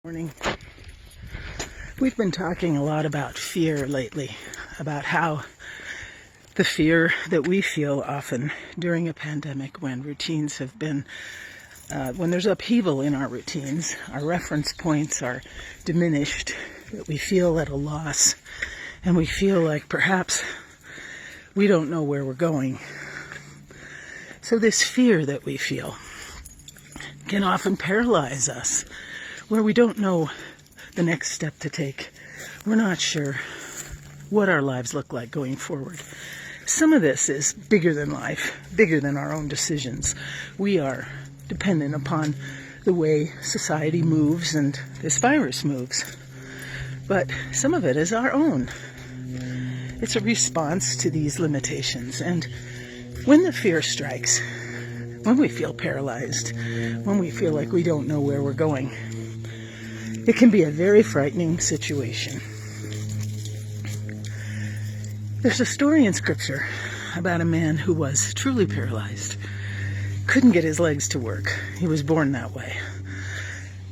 Morning. We've been talking a lot about fear lately, about how the fear that we feel often during a pandemic when routines have been, when there's upheaval in our routines, our reference points are diminished, that we feel at a loss, and we feel like perhaps we don't know where we're going. So this fear that we feel can often paralyze us, where we don't know the next step to take. We're not sure what our lives look like going forward. Some of this is bigger than life, bigger than our own decisions. We are dependent upon the way society moves and this virus moves. But some of it is our own. It's a response to these limitations. And when the fear strikes, when we feel paralyzed, when we feel like we don't know where we're going, it can be a very frightening situation. There's a story in Scripture about a man who was truly paralyzed, couldn't get his legs to work. He was born that way.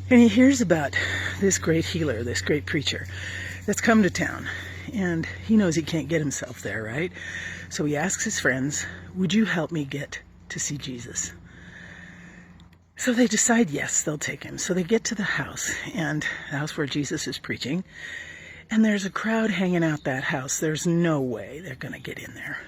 And he hears about this great healer, this great preacher that's come to town. And he knows he can't get himself there, right? So he asks his friends, "Would you help me get to see Jesus?" So they decide, yes, they'll take him. So they get to the house, and the house where Jesus is preaching, and there's a crowd hanging out that house. There's no way they're going to get in there.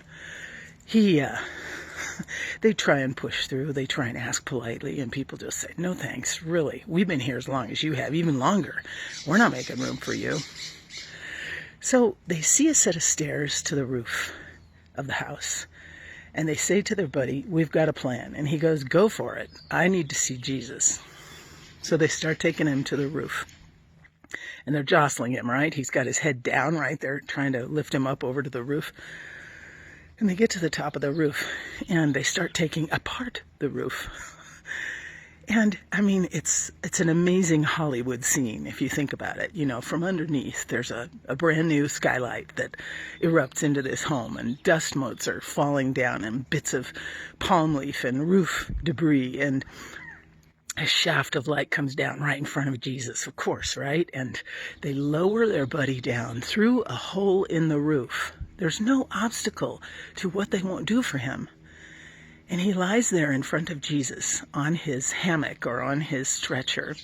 They try and push through. They try and ask politely, and people just say, "No thanks, really. We've been here as long as you have, even longer. We're not making room for you." So they see a set of stairs to the roof of the house. And they say to their buddy, "We've got a plan." And he goes, "Go for it. I need to see Jesus." So they start taking him to the roof. And they're jostling him, right? He's got his head down, right? They're trying to lift him up over to the roof. And they get to the top of the roof. And they start taking apart the roof. And, I mean, it's an amazing Hollywood scene, if you think about it. You know, from underneath, there's a brand new skylight that erupts into this home, and dust motes are falling down, and bits of palm leaf and roof debris, and a shaft of light comes down right in front of Jesus, of course, right? And they lower their buddy down through a hole in the roof. There's no obstacle to what they won't do for him. And he lies there in front of Jesus on his hammock or on his stretcher.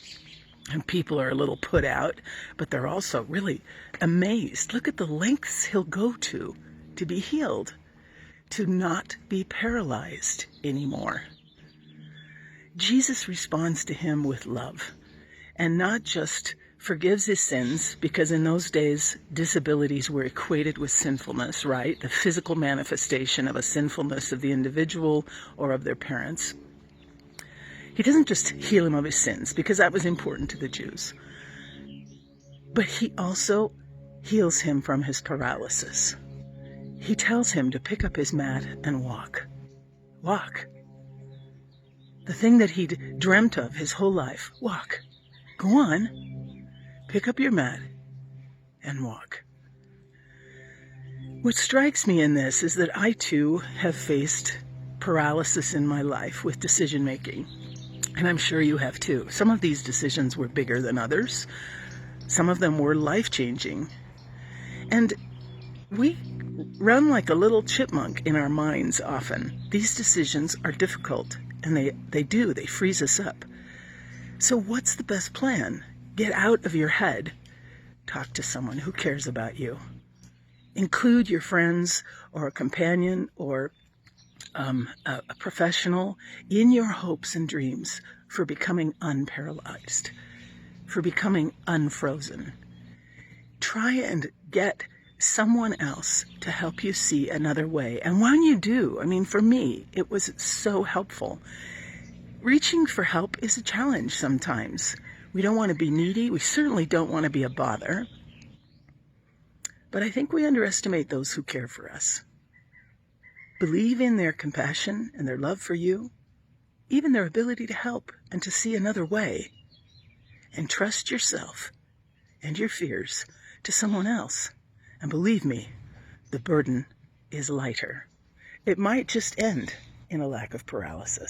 And people are a little put out, but they're also really amazed. Look at the lengths he'll go to be healed, to not be paralyzed anymore. Jesus responds to him with love, and not just forgives his sins, because in those days, disabilities were equated with sinfulness, right? The physical manifestation of a sinfulness of the individual or of their parents. He doesn't just heal him of his sins, because that was important to the Jews. But he also heals him from his paralysis. He tells him to pick up his mat and walk. Walk. The thing that he'd dreamt of his whole life. Walk. Go on. Pick up your mat and walk. What strikes me in this is that I too have faced paralysis in my life with decision making. And I'm sure you have too. Some of these decisions were bigger than others. Some of them were life-changing. And we run like a little chipmunk in our minds often. These decisions are difficult, and they freeze us up. So what's the best plan? Get out of your head. Talk to someone who cares about you. Include your friends or a companion or a professional in your hopes and dreams for becoming unparalyzed, for becoming unfrozen. Try and get someone else to help you see another way. And when you do, I mean, for me, it was so helpful. Reaching for help is a challenge sometimes. We don't want to be needy. We certainly don't want to be a bother. But I think we underestimate those who care for us. Believe in their compassion and their love for you, even their ability to help and to see another way. And trust yourself and your fears to someone else. And believe me, the burden is lighter. It might just end in a lack of paralysis.